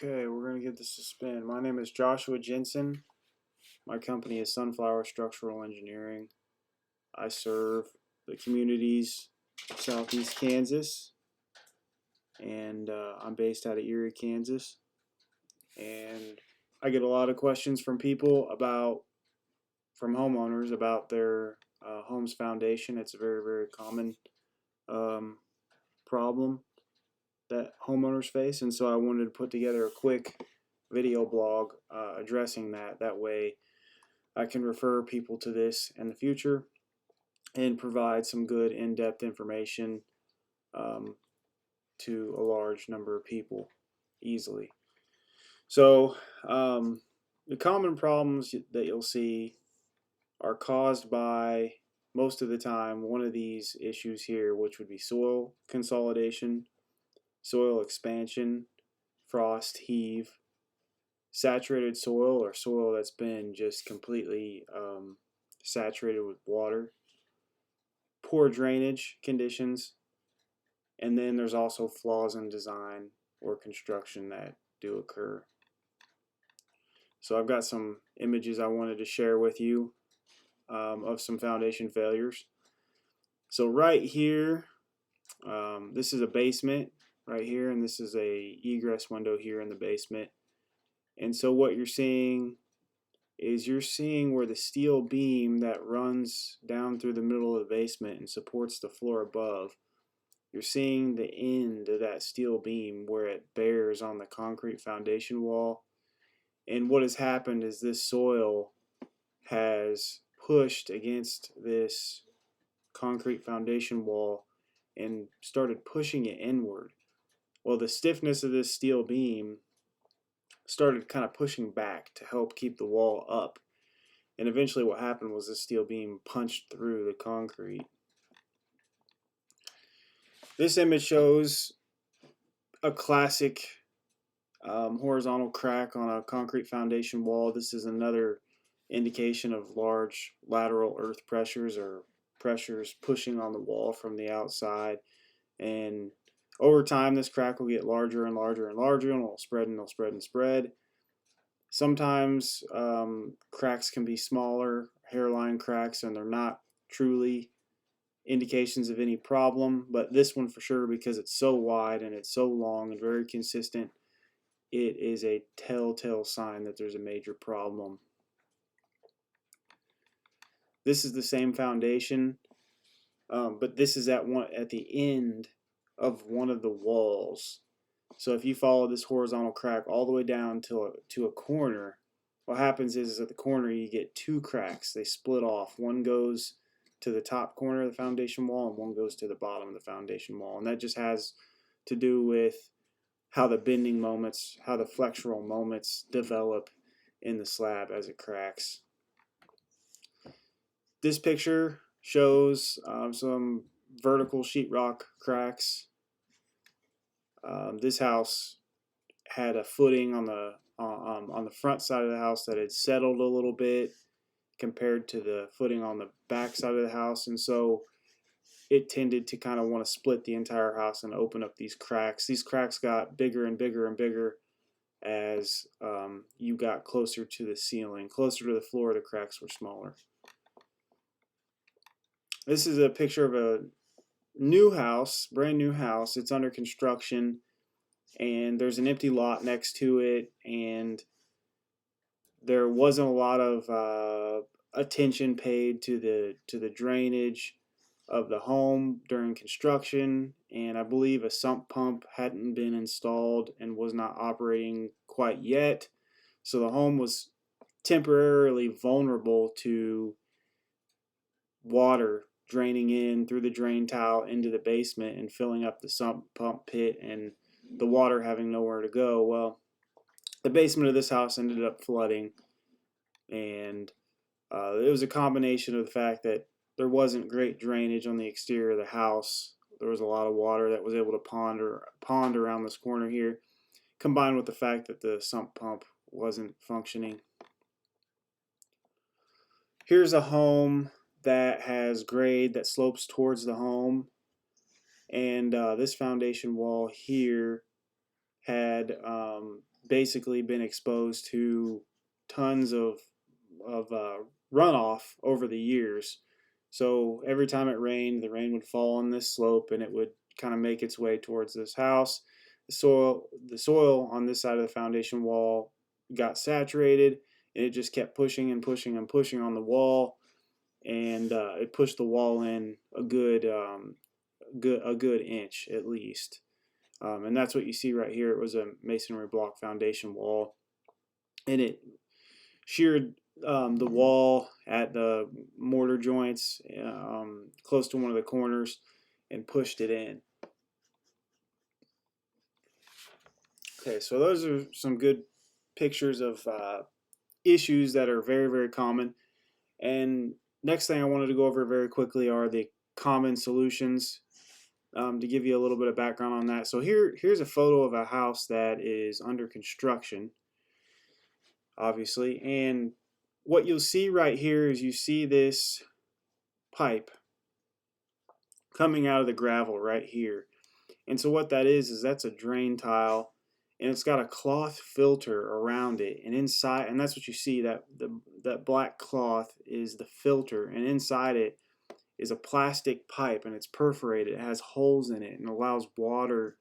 Okay, we're going to get this a spin. My name is Joshua Jensen. My company is Sunflowerstructural Engineering. I serve the communities of southeast Kansas, and I'm based out of Erie, Kansas. And I get a lot of questions from people from homeowners about their home's foundation. It's a very, very common um, problem that homeowners face, and so I wanted to put together a quick video blog addressing that. That way I can refer people to this in the future and provide some good in-depth information um, to a large number of people easily. So the common problems that you'll see are caused by, most of the time, one of these issues here, which would be soil consolidation, soil expansion, frost heave, saturated soil, or soil that's been just completely saturated with water, poor drainage conditions, and then there's also flaws in design or construction that do occur. So I've got some images I wanted to share with you of some foundation failures. So right here, this is a basement right here, and this is a egress window here in the basement. And so what you're seeing is where the steel beam that runs down through the middle of the basement and supports the floor above, you're seeing the end of that steel beam where it bears on the concrete foundation wall. And what has happened is this soil has pushed against this concrete foundation wall and started pushing it inward. Well, the stiffness of this steel beam started kind of pushing back to help keep the wall up. And eventually what happened was this steel beam punched through the concrete. This image shows a classic horizontal crack on a concrete foundation wall. This is another indication of large lateral earth pressures, or pressures pushing on the wall from the outside. And over time, this crack will get larger and larger and larger, and it'll spread and it'll spread and spread. Sometimes cracks can be smaller, hairline cracks, and they're not truly indications of any problem, but this one for sure, because it's so wide and it's so long and very consistent, it is a telltale sign that there's a major problem. This is the same foundation, but this is at the end of one of the walls. So if you follow this horizontal crack all the way down to a corner, what happens is at the corner you get two cracks. They split off. One goes to the top corner of the foundation wall, and one goes to the bottom of the foundation wall. And that just has to do with how the bending moments, how the flexural moments develop in the slab as it cracks. This picture shows some vertical sheetrock cracks. This house had a footing on the front side of the house that had settled a little bit compared to the footing on the back side of the house, and so it tended to kind of want to split the entire house and open up these cracks. These cracks got bigger and bigger and bigger as you got closer to the ceiling. Closer to the floor, the cracks were smaller. This is a picture of a new house, brand new house. It's under construction, and there's an empty lot next to it, and there wasn't a lot of attention paid to the drainage of the home during construction, and I believe a sump pump hadn't been installed and was not operating quite yet, so the home was temporarily vulnerable to water draining in through the drain tile into the basement and filling up the sump pump pit, and the water having nowhere to go. Well, the basement of this house ended up flooding, and it was a combination of the fact that there wasn't great drainage on the exterior of the house. There was a lot of water that was able to pond around this corner here, combined with the fact that the sump pump wasn't functioning. Here's a home that has grade that slopes towards the home, and this foundation wall here had basically been exposed to tons of runoff over the years. So every time it rained, the rain would fall on this slope and it would kind of make its way towards this house. The soil on this side of the foundation wall got saturated, and it just kept pushing and pushing and pushing on the wall, and it pushed the wall in a good inch at least. And that's what you see right here. It was a masonry block foundation wall, and it sheared the wall at the mortar joints close to one of the corners and pushed it in. Okay, so those are some good pictures of issues that are very, very common. And next thing I wanted to go over very quickly are the common solutions, to give you a little bit of background on that. So here's a photo of a house that is under construction, obviously. And what you'll see right here is you see this pipe coming out of the gravel right here. And so what that is that's a drain tile, and it's got a cloth filter around it, and inside, and that's what you see, that black cloth is the filter, and inside it is a plastic pipe, and it's perforated. It has holes in it and allows water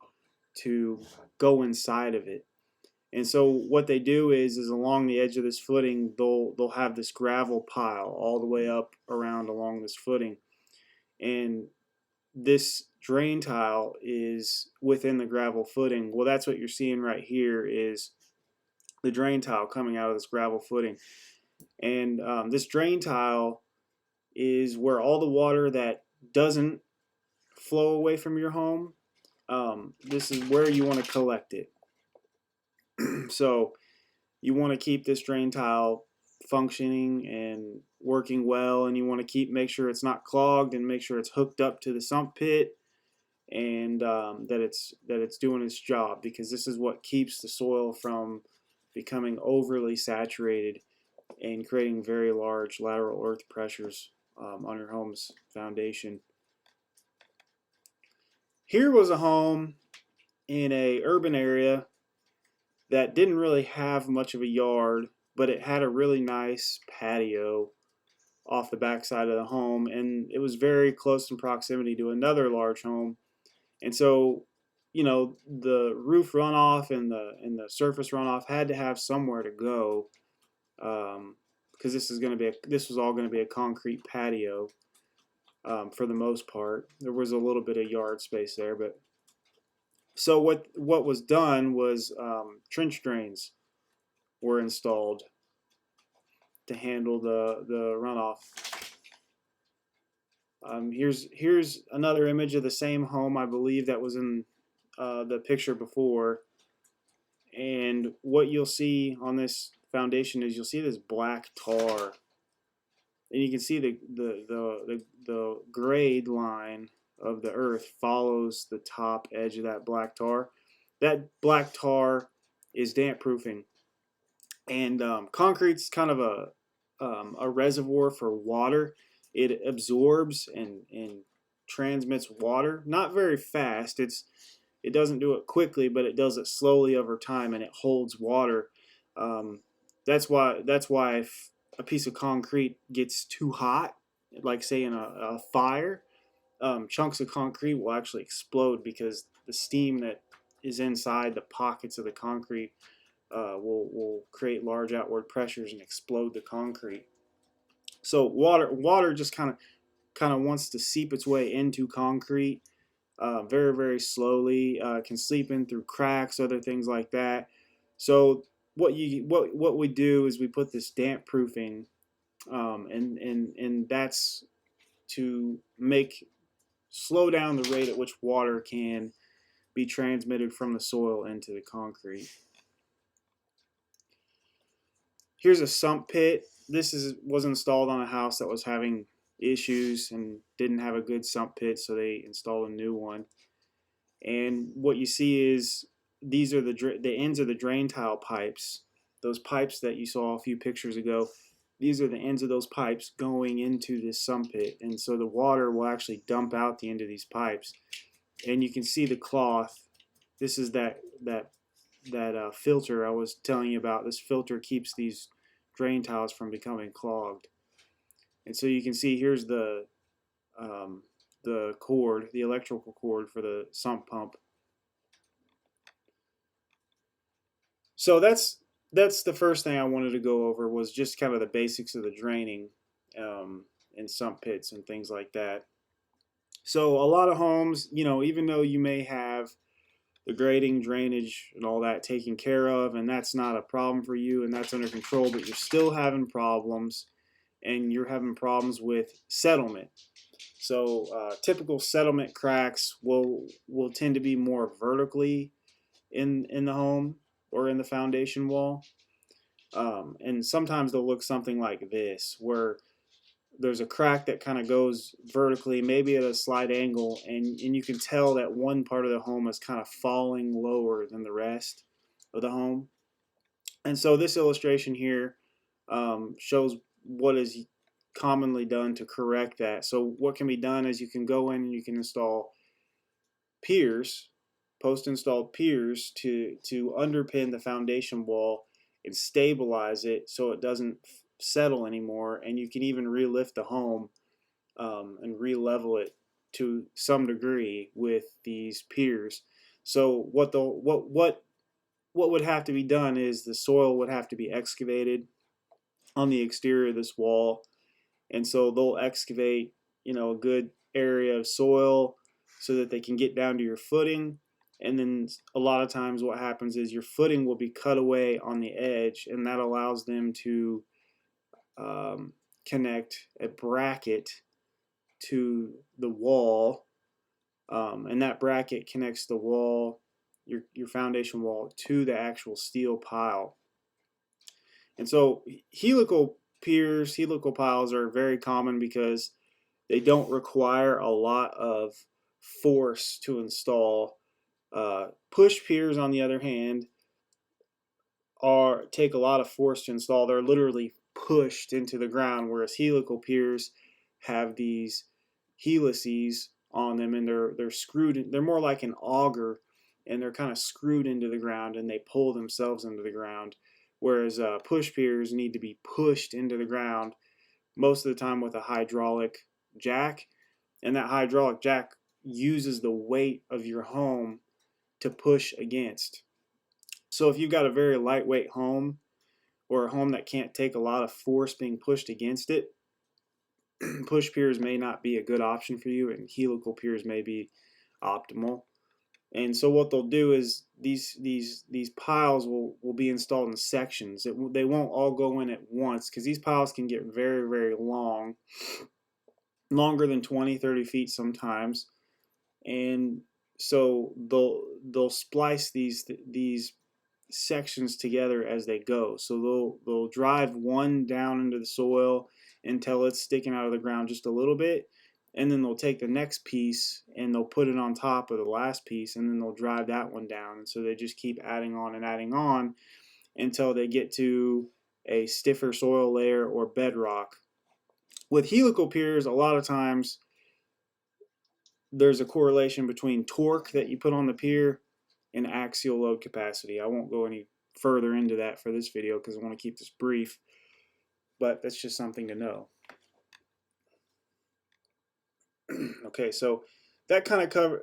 to go inside of it. And so what they do is along the edge of this footing, they'll have this gravel pile all the way up around along this footing, and this drain tile is within the gravel footing. Well, that's what you're seeing right here is the drain tile coming out of this gravel footing. And this drain tile is where all the water that doesn't flow away from your home, this is where you want to collect it. So you want to keep this drain tile functioning and working well, and you want to make sure it's not clogged, and make sure it's hooked up to the sump pit, and that it's doing its job, because this is what keeps the soil from becoming overly saturated and creating very large lateral earth pressures on your home's foundation. Here was a home in a urban area that didn't really have much of a yard, but it had a really nice patio off the backside of the home, and it was very close in proximity to another large home. And so, the roof runoff and the surface runoff had to have somewhere to go, because this was all going to be a concrete patio for the most part. There was a little bit of yard space there, but so what was done was trench drains were installed to handle the runoff. Here's another image of the same home, I believe, that was in the picture before. And what you'll see on this foundation is you'll see this black tar, and you can see the grade line of the earth follows the top edge of that black tar. That black tar is damp proofing, and concrete's kind of a reservoir for water. It absorbs and transmits water, not very fast. It doesn't do it quickly, but it does it slowly over time, and it holds water. That's why if a piece of concrete gets too hot, like say in a fire, chunks of concrete will actually explode, because the steam that is inside the pockets of the concrete will create large outward pressures and explode the concrete. So water just kind of wants to seep its way into concrete very, very slowly. Can seep in through cracks, other things like that. So what we do is we put this damp proofing, and that's to slow down the rate at which water can be transmitted from the soil into the concrete. Here's a sump pit. This was installed on a house that was having issues and didn't have a good sump pit, so they installed a new one. And what you see is these are the ends of the drain tile pipes. Those pipes that you saw a few pictures ago, these are the ends of those pipes going into this sump pit. And so the water will actually dump out the end of these pipes. And you can see the cloth. This is that filter I was telling you about. This filter keeps these drain tiles from becoming clogged. And so you can see here's the cord, the electrical cord for the sump pump. So that's the first thing I wanted to go over, was just kind of the basics of the draining in sump pits and things like that. So a lot of homes, even though you may have the grading, drainage, and all that taken care of, and that's not a problem for you, and that's under control, but you're still having problems, and you're having problems with settlement. So typical settlement cracks will tend to be more vertically in the home or in the foundation wall, and sometimes they'll look something like this, where there's a crack that kind of goes vertically, maybe at a slight angle, and you can tell that one part of the home is kind of falling lower than the rest of the home. And so this illustration here shows what is commonly done to correct that. So what can be done is you can go in and you can install piers, post-installed piers to underpin the foundation wall and stabilize it so it doesn't settle anymore, and you can even relift the home and re-level it to some degree with these piers. So what would have to be done is the soil would have to be excavated on the exterior of this wall, and so they'll excavate a good area of soil so that they can get down to your footing. And then a lot of times what happens is your footing will be cut away on the edge, and that allows them to connect a bracket to the wall, and that bracket connects the wall, your foundation wall, to the actual steel pile. And so helical piers, helical piles are very common because they don't require a lot of force to install. Push piers, on the other hand, take a lot of force to install. They're literally pushed into the ground, whereas helical piers have these helices on them, and they're screwed in. They're more like an auger, and they're kind of screwed into the ground, and they pull themselves into the ground. Whereas push piers need to be pushed into the ground most of the time with a hydraulic jack, and that hydraulic jack uses the weight of your home to push against. So if you've got a very lightweight home, or a home that can't take a lot of force being pushed against it, push piers may not be a good option for you, and helical piers may be optimal. And so what they'll do is these piles will be installed in sections. They won't all go in at once, because these piles can get very, very long, longer than 20-30 feet sometimes. And so they'll splice these sections together as they go. So they'll drive one down into the soil until it's sticking out of the ground just a little bit, and then they'll take the next piece and they'll put it on top of the last piece, and then they'll drive that one down. And so they just keep adding on until they get to a stiffer soil layer or bedrock. With helical piers, a lot of times there's a correlation between torque that you put on the pier and axial load capacity. I won't go any further into that for this video because I want to keep this brief, but that's just something to know. Okay, so that kind of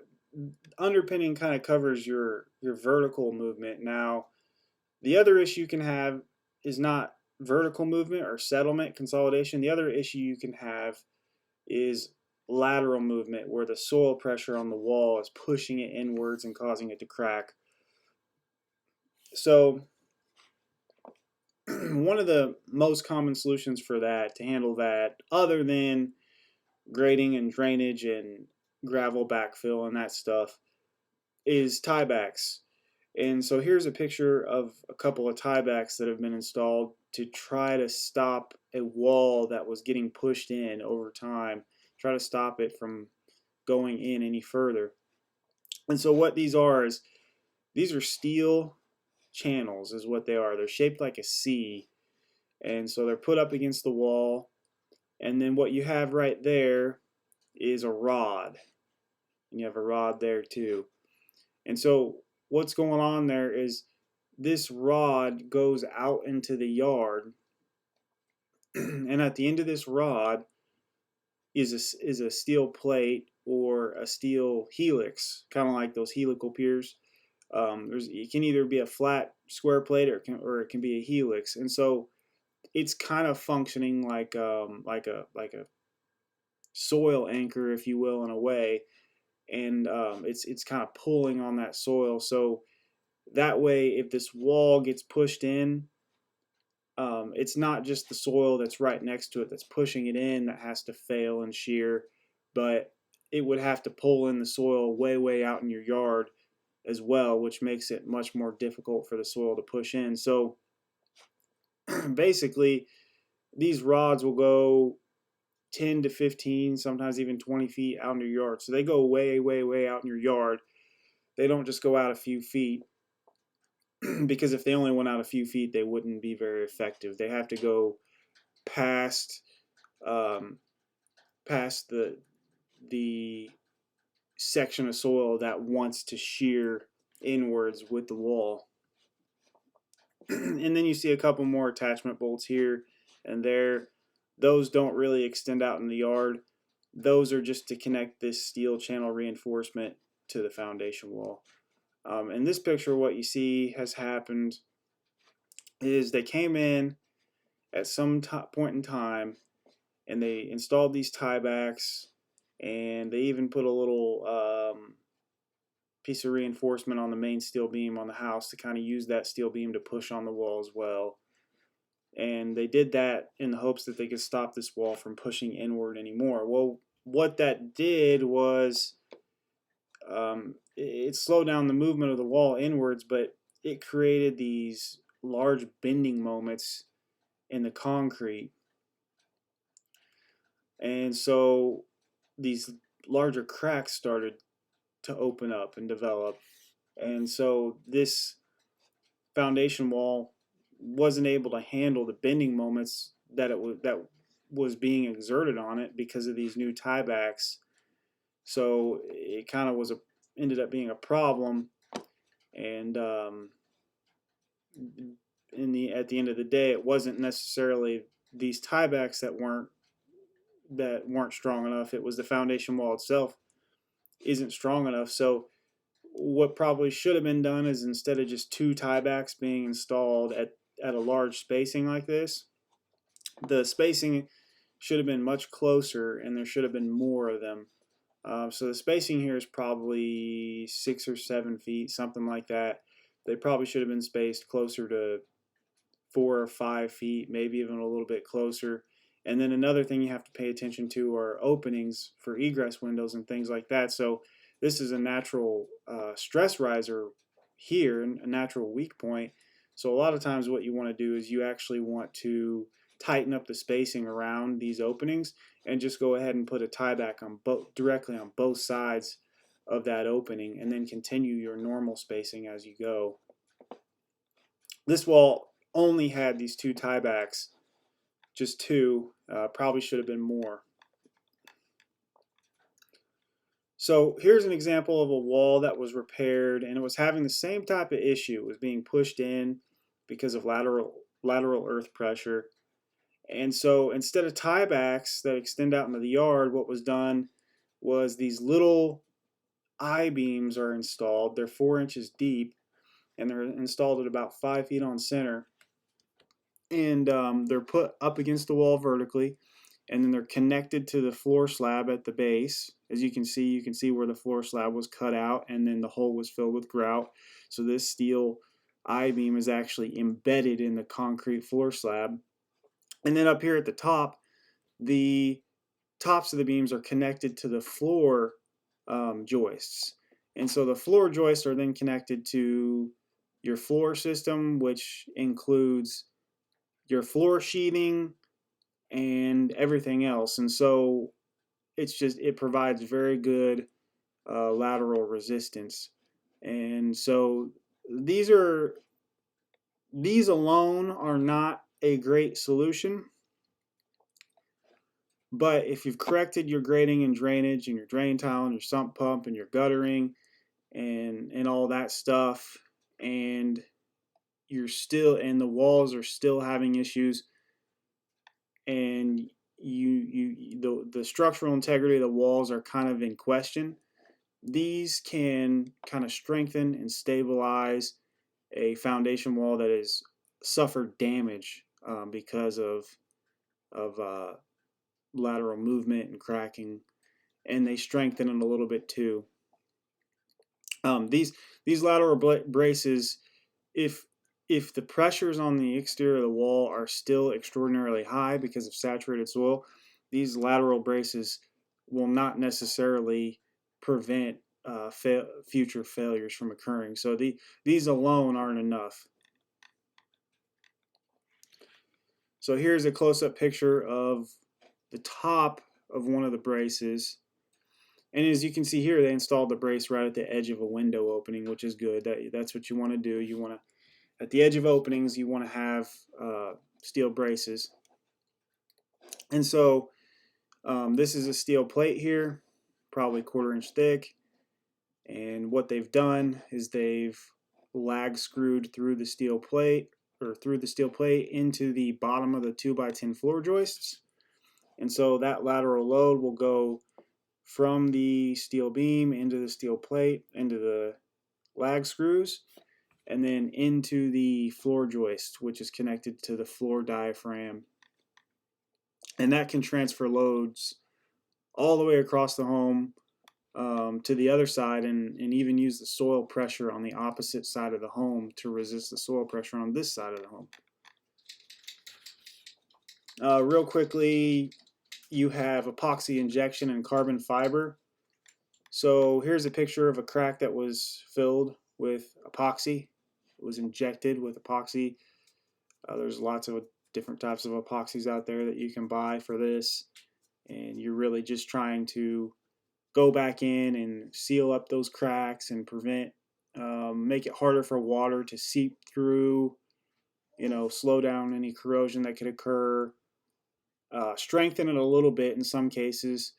underpinning kind of covers your vertical movement. Now, the other issue you can have is not vertical movement or settlement consolidation. The other issue you can have is lateral movement, where the soil pressure on the wall is pushing it inwards and causing it to crack. So one of the most common solutions for that, to handle that, other than grading and drainage and gravel backfill and that stuff, is tiebacks. And so here's a picture of a couple of tiebacks that have been installed to try to stop a wall that was getting pushed in over time, try to stop it from going in any further. And so what these are is, these are steel channels is what they are. They're shaped like a C, and so they're put up against the wall, and then what you have right there is a rod, and you have a rod there too. And so what's going on there is this rod goes out into the yard, and at the end of this rod is a steel plate or a steel helix, kind of like those helical piers. It can either be a flat square plate or it can be a helix, and so it's kind of functioning like a soil anchor, if you will, in a way, and it's kind of pulling on that soil. So that way, if this wall gets pushed in, it's not just the soil that's right next to it that's pushing it in that has to fail and shear, but it would have to pull in the soil way out in your yard as well, which makes it much more difficult for the soil to push in. So basically, these rods will go 10 to 15, sometimes even 20 feet out in your yard. So they go way out in your yard. They don't just go out a few feet, because if they only went out a few feet, they wouldn't be very effective. They have to go past um, past the section of soil that wants to shear inwards with the wall. And then you see a couple more attachment bolts here and there. Those don't really extend out in the yard. Those are just to connect this steel channel reinforcement to the foundation wall. In this picture, what you see has happened is they came in at some point in time and they installed these tiebacks, and they even put a little piece of reinforcement on the main steel beam on the house to kind of use that steel beam to push on the wall as well. And they did that in the hopes that they could stop this wall from pushing inward anymore. Well, what that did was it slowed down the movement of the wall inwards, but it created these large bending moments in the concrete. And so these larger cracks started to open up and develop. And so this foundation wall wasn't able to handle the bending moments that was being exerted on it because of these new tiebacks. So it kind of ended up being a problem. And at the end of the day, it wasn't necessarily these tiebacks that weren't strong enough. It was the foundation wall itself isn't strong enough. So what probably should have been done is, instead of just two tiebacks being installed at a large spacing like this, the spacing should have been much closer, and there should have been more of them. So the spacing here is probably 6 or 7 feet, something like that. They probably should have been spaced closer to 4 or 5 feet, maybe even a little bit closer. And then another thing you have to pay attention to are openings for egress windows and things like that. So this is a natural stress riser here, a natural weak point. So a lot of times what you want to do is you actually want to tighten up the spacing around these openings and just go ahead and put a tieback on directly on both sides of that opening, and then continue your normal spacing as you go. This wall only had these two tiebacks, just two, probably should have been more. So here's an example of a wall that was repaired, and it was having the same type of issue. It was being pushed in because of lateral earth pressure. And so instead of tiebacks that extend out into the yard, what was done was these little I-beams are installed. They're 4 inches deep, and they're installed at about 5 feet on center. And they're put up against the wall vertically, and then they're connected to the floor slab at the base. As you can see where the floor slab was cut out, and then the hole was filled with grout. So this steel I-beam is actually embedded in the concrete floor slab. And then up here at the top, the tops of the beams are connected to the floor joists. And so the floor joists are then connected to your floor system, which includes your floor sheathing and everything else. And so it provides very good lateral resistance. And so these alone are not a great solution, but if you've corrected your grading and drainage and your drain tile and your sump pump and your guttering and all that stuff, and and the walls are still having issues, and the structural integrity of the walls are kind of in question, these can kind of strengthen and stabilize a foundation wall that has suffered damage because of lateral movement and cracking, and they strengthen it a little bit too. These lateral braces, if the pressures on the exterior of the wall are still extraordinarily high because of saturated soil, these lateral braces will not necessarily prevent future failures from occurring. So these alone aren't enough. So here's a close-up picture of the top of one of the braces. And as you can see here, they installed the brace right at the edge of a window opening, which is good. That's what you want to do. You want to, at the edge of openings, you want to have steel braces. And so this is a steel plate here, probably 1/4 inch thick. And what they've done is they've lag screwed through the steel plate, into the bottom of the 2x10 floor joists. And so that lateral load will go from the steel beam into the steel plate, into the lag screws, and then into the floor joist, which is connected to the floor diaphragm. And that can transfer loads all the way across the home to the other side, and even use the soil pressure on the opposite side of the home to resist the soil pressure on this side of the home. Real quickly, you have epoxy injection and carbon fiber. So here's a picture of a crack that was filled with epoxy. It was injected with epoxy. There's lots of different types of epoxies out there that you can buy for this, and you're really just trying to go back in and seal up those cracks and prevent, make it harder for water to seep through, slow down any corrosion that could occur, strengthen it a little bit in some cases.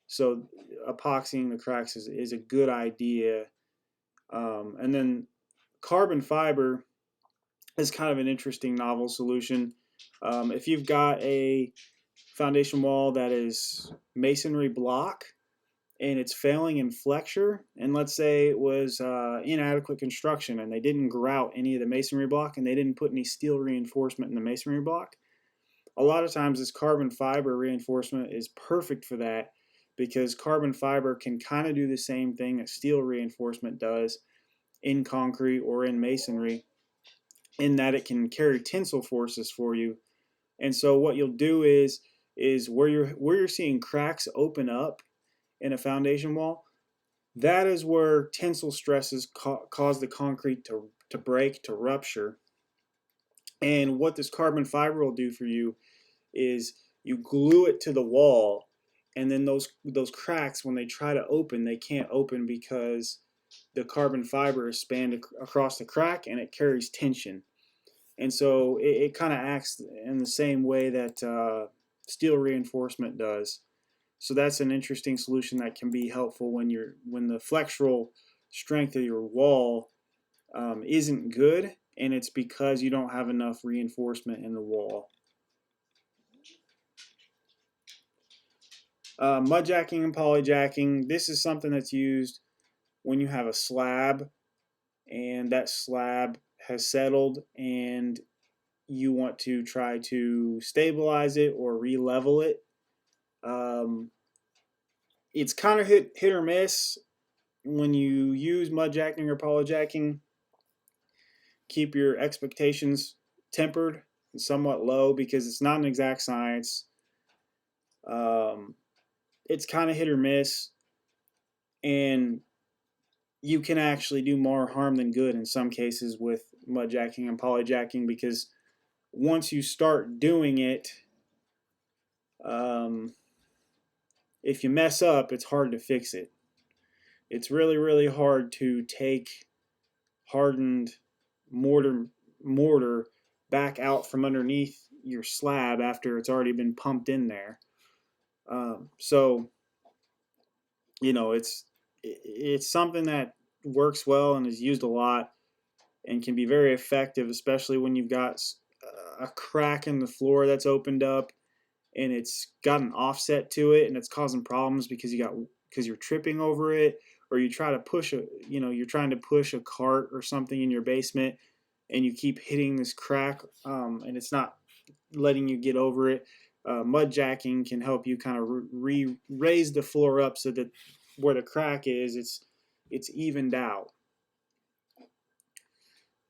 So epoxying the cracks is a good idea. And then carbon fiber is kind of an interesting novel solution. If you've got a foundation wall that is masonry block and it's failing in flexure, and let's say it was inadequate construction and they didn't grout any of the masonry block and they didn't put any steel reinforcement in the masonry block, a lot of times this carbon fiber reinforcement is perfect for that, because carbon fiber can kind of do the same thing that steel reinforcement does in concrete or in masonry, in that it can carry tensile forces for you. And so what you'll do is where you're seeing cracks open up in a foundation wall, that is where tensile stresses cause the concrete to break, to rupture. And what this carbon fiber will do for you is you glue it to the wall, and then those cracks, when they try to open, they can't open because the carbon fiber is spanned across the crack and it carries tension. And so it kind of acts in the same way that steel reinforcement does. So that's an interesting solution that can be helpful when the flexural strength of your wall isn't good, and it's because you don't have enough reinforcement in the wall. Mudjacking and polyjacking, this is something that's used when you have a slab and that slab has settled and you want to try to stabilize it or re-level it. It's kind of hit or miss when you use mudjacking or polyjacking. Keep your expectations tempered and somewhat low, because it's not an exact science. It's kind of hit or miss, and you can actually do more harm than good in some cases with mudjacking and polyjacking, because once you start doing it, if you mess up, it's hard to fix it. It's really, really hard to take hardened mortar back out from underneath your slab after it's already been pumped in there. So it's something that works well and is used a lot, and can be very effective, especially when you've got a crack in the floor that's opened up and it's got an offset to it and it's causing problems because you're tripping over it, or you try to push you're trying to push a cart or something in your basement and you keep hitting this crack, and it's not letting you get over it. Mud jacking can help you kind of raise the floor up so that where the crack is, it's evened out.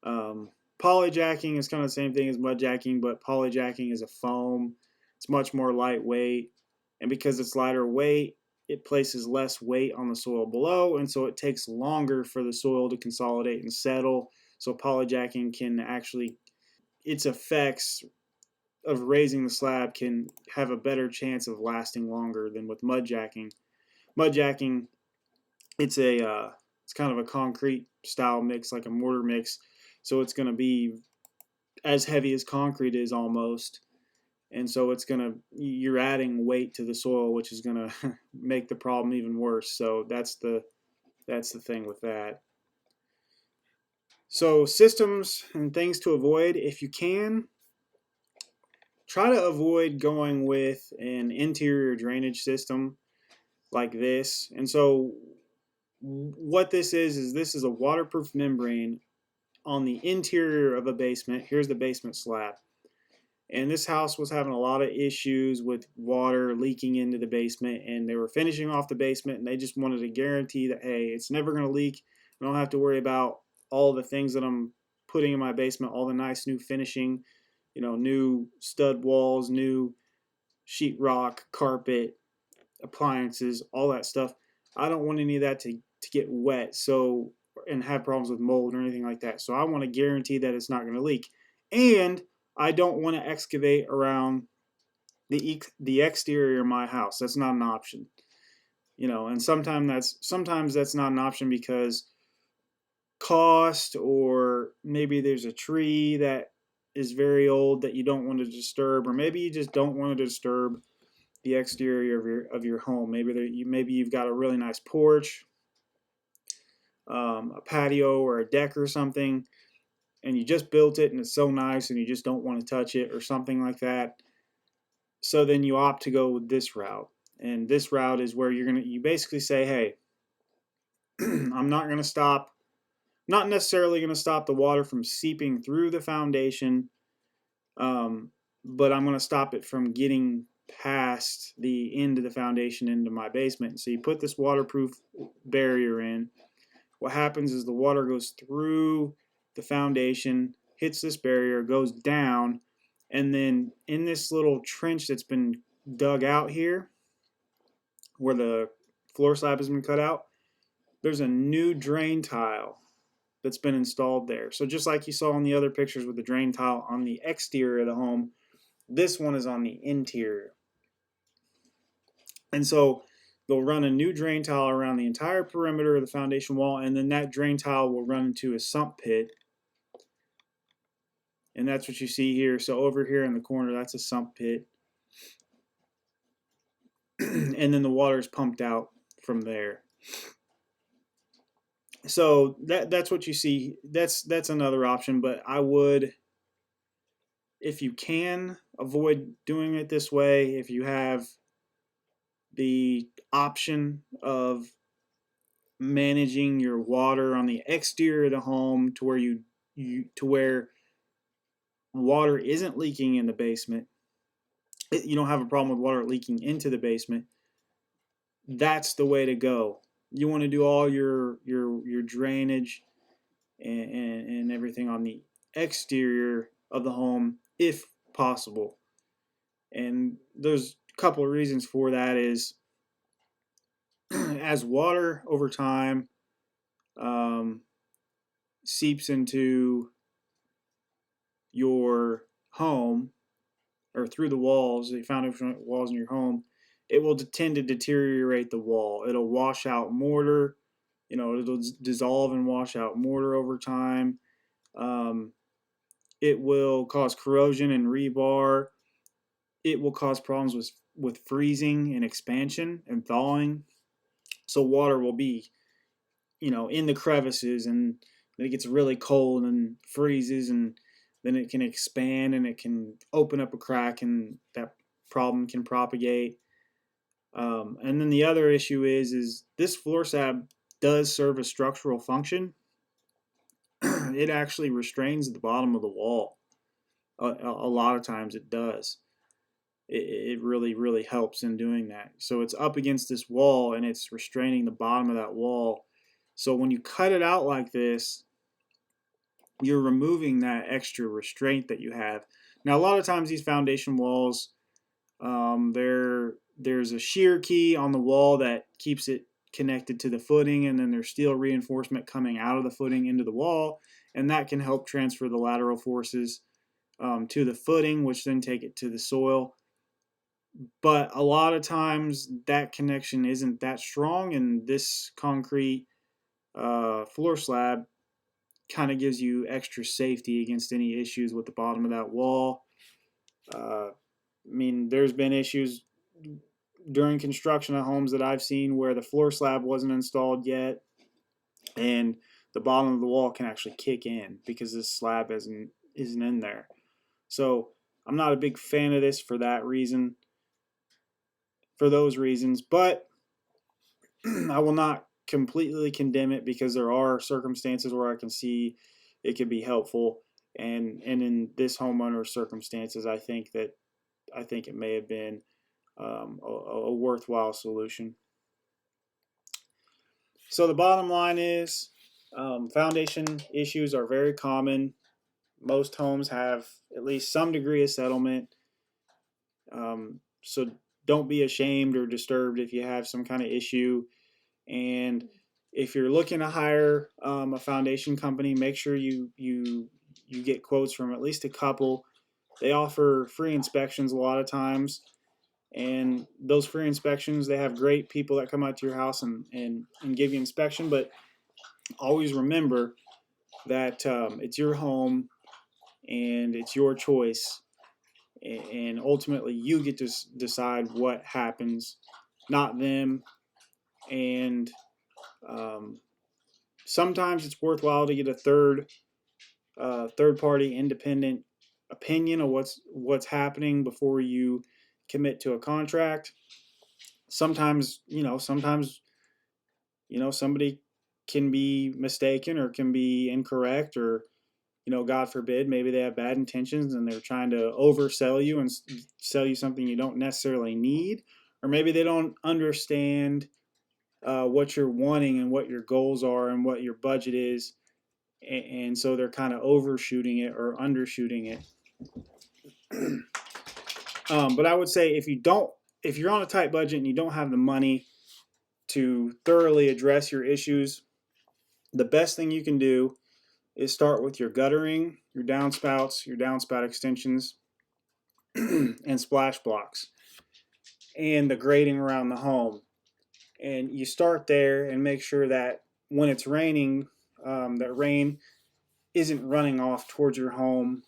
Polyjacking is kind of the same thing as mud jacking, but polyjacking is a foam. It's much more lightweight, and because it's lighter weight, it places less weight on the soil below, and so it takes longer for the soil to consolidate and settle. So polyjacking can actually, its effects of raising the slab can have a better chance of lasting longer than with mud jacking. Mud jacking, it's kind of a concrete style mix, like a mortar mix, so it's going to be as heavy as concrete is almost, and so you're adding weight to the soil, which is going to make the problem even worse. So that's the thing with that. So systems and things to avoid: if you can, try to avoid going with an interior drainage system like this. And so what this is a waterproof membrane on the interior of a basement. Here's the basement slab. And this house was having a lot of issues with water leaking into the basement, and they were finishing off the basement, and they just wanted to guarantee that, hey, it's never going to leak. I don't have to worry about all the things that I'm putting in my basement, all the nice new finishing, new stud walls, new sheetrock, carpet, appliances, all that stuff. I don't want any of that to get wet and have problems with mold or anything like that. So I want to guarantee that it's not going to leak. And I don't want to excavate around the exterior of my house. That's not an option. And sometimes that's not an option because cost, or maybe there's a tree that is very old that you don't want to disturb, or maybe you just don't want to disturb the exterior of your home. Maybe you've got a really nice porch, a patio or a deck or something, and you just built it and it's so nice and you just don't want to touch it or something like that. So then you opt to go with this route. And this route is where you basically say, hey, I'm not necessarily going to stop the water from seeping through the foundation, but I'm going to stop it from getting past the end of the foundation into my basement. So you put this waterproof barrier in. What happens is the water goes through the foundation, hits this barrier, goes down, and then in this little trench that's been dug out here, where the floor slab has been cut out, there's a new drain tile that's been installed there. So just like you saw in the other pictures with the drain tile on the exterior of the home, this one is on the interior. And so they'll run a new drain tile around the entire perimeter of the foundation wall, and then that drain tile will run into a sump pit. And that's what you see here. So over here in the corner, that's a sump pit. And then the water is pumped out from there. So that's what you see. That's another option, but I would, if you can, avoid doing it this way. If you have the option of managing your water on the exterior of the home to where water isn't leaking in the basement, you don't have a problem with water leaking into the basement, that's the way to go. You want to do all your drainage and everything on the exterior of the home if possible. And there's a couple of reasons for that. Is as water over time seeps into your home or through the walls, the foundation walls in your home, it will tend to deteriorate the wall. It'll wash out mortar. It'll dissolve and wash out mortar over time. It will cause corrosion and rebar. It will cause problems with freezing and expansion and thawing. So water will be, in the crevices and then it gets really cold and freezes, and then it can expand and it can open up a crack, and that problem can propagate. And then the other issue is this floor slab does serve a structural function. It actually restrains the bottom of the wall. A lot of times it does. It really helps in doing that. So it's up against this wall and it's restraining the bottom of that wall. So when you cut it out like this, you're removing that extra restraint that you have. Now, a lot of times these foundation walls, there's a shear key on the wall that keeps it connected to the footing, and then there's steel reinforcement coming out of the footing into the wall, and that can help transfer the lateral forces to the footing, which then take it to the soil. But a lot of times that connection isn't that strong, and this concrete floor slab kind of gives you extra safety against any issues with the bottom of that wall. I mean, there's been issues during construction of homes that I've seen where the floor slab wasn't installed yet, and the bottom of the wall can actually kick in because this slab isn't in there. So I'm not a big fan of this for that reason, for those reasons, but I will not completely condemn it because there are circumstances where I can see it could be helpful, and in this homeowner's circumstances, I think it may have been a worthwhile solution. So the bottom line is, foundation issues are very common. Most homes have at least some degree of settlement. So don't be ashamed or disturbed if you have some kind of issue. And if you're looking to hire a foundation company, make sure you get quotes from at least a couple. They offer free inspections a lot of times, and those free inspections, they have great people that come out to your house and give you inspection. But always remember that it's your home and it's your choice, and ultimately you get to decide what happens, not them. And sometimes it's worthwhile to get a third party independent opinion of what's happening before you commit to a contract. Sometimes somebody can be mistaken or can be incorrect, or God forbid, maybe they have bad intentions and they're trying to oversell you and sell you something you don't necessarily need, or maybe they don't understand what you're wanting and what your goals are and what your budget is, and so they're kind of overshooting it or undershooting it. But I would say if you're on a tight budget and you don't have the money to thoroughly address your issues, the best thing you can do is start with your guttering, your downspout extensions, and splash blocks, and the grading around the home. And you start there and make sure that when it's raining, that rain isn't running off towards your home.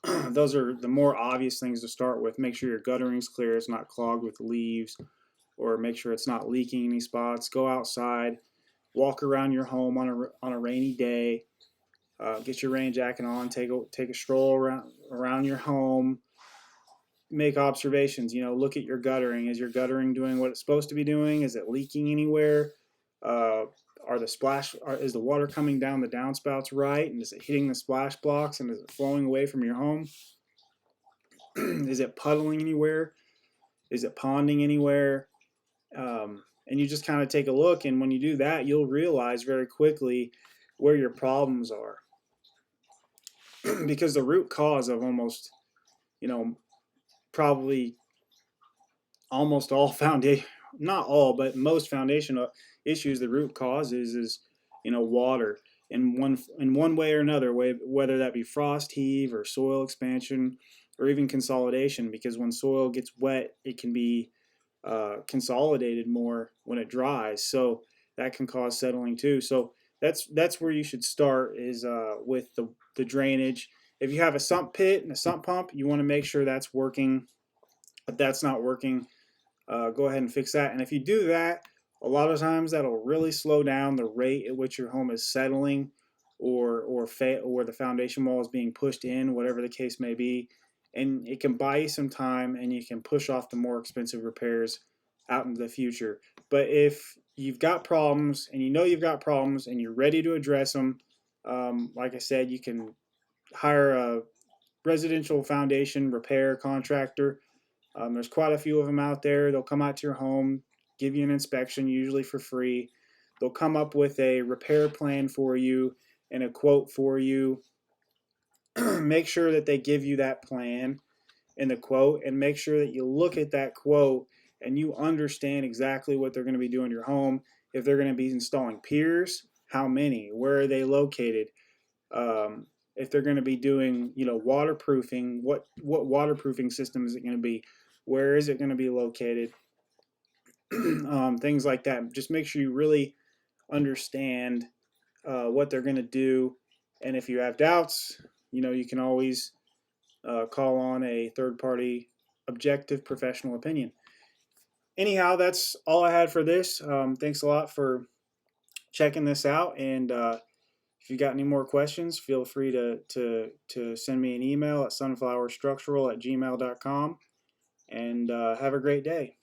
Those are the more obvious things to start with. Make sure your guttering's clear, it's not clogged with leaves, or make sure it's not leaking any spots. Go outside, walk around your home on a rainy day. Get your rain jacket on, take a stroll around your home, make observations. Look at your guttering. Is your guttering doing what it's supposed to be doing? Is it leaking anywhere? Is the water coming down the downspouts right? And is it hitting the splash blocks? And is it flowing away from your home? Is it puddling anywhere? Is it ponding anywhere? And you just kind of take a look, and when you do that, you'll realize very quickly where your problems are. Because the root cause of probably almost all foundation, not all, but most foundational issues, the root cause is water in one way or another, whether that be frost heave or soil expansion or even consolidation, because when soil gets wet, it can be consolidated more when it dries, so that can cause settling too. So that's where you should start, is with the drainage. If you have a sump pit and a sump pump, you want to make sure that's working. If that's not working, go ahead and fix that. And if you do that, A lot of times that'll really slow down the rate at which your home is settling, or the foundation wall is being pushed in, whatever the case may be. And it can buy you some time, and you can push off the more expensive repairs out into the future. But if you've got problems, and you know you've got problems, and you're ready to address them, like I said, you can hire a residential foundation repair contractor. There's quite a few of them out there. They'll come out to your home, give you an inspection, usually for free. They'll come up with a repair plan for you and a quote for you. Make sure that they give you that plan and the quote, and make sure that you look at that quote and you understand exactly what they're going to be doing to your home. If they're going to be installing piers, how many, where are they located? If they're going to be doing, waterproofing, what waterproofing system is it going to be? Where is it going to be located? Things like that. Just make sure you really understand what they're going to do. And if you have doubts, you can always call on a third-party objective professional opinion. Anyhow, that's all I had for this. Thanks a lot for checking this out. And if you got any more questions, feel free to send me an email at sunflowerstructural@gmail.com. And have a great day.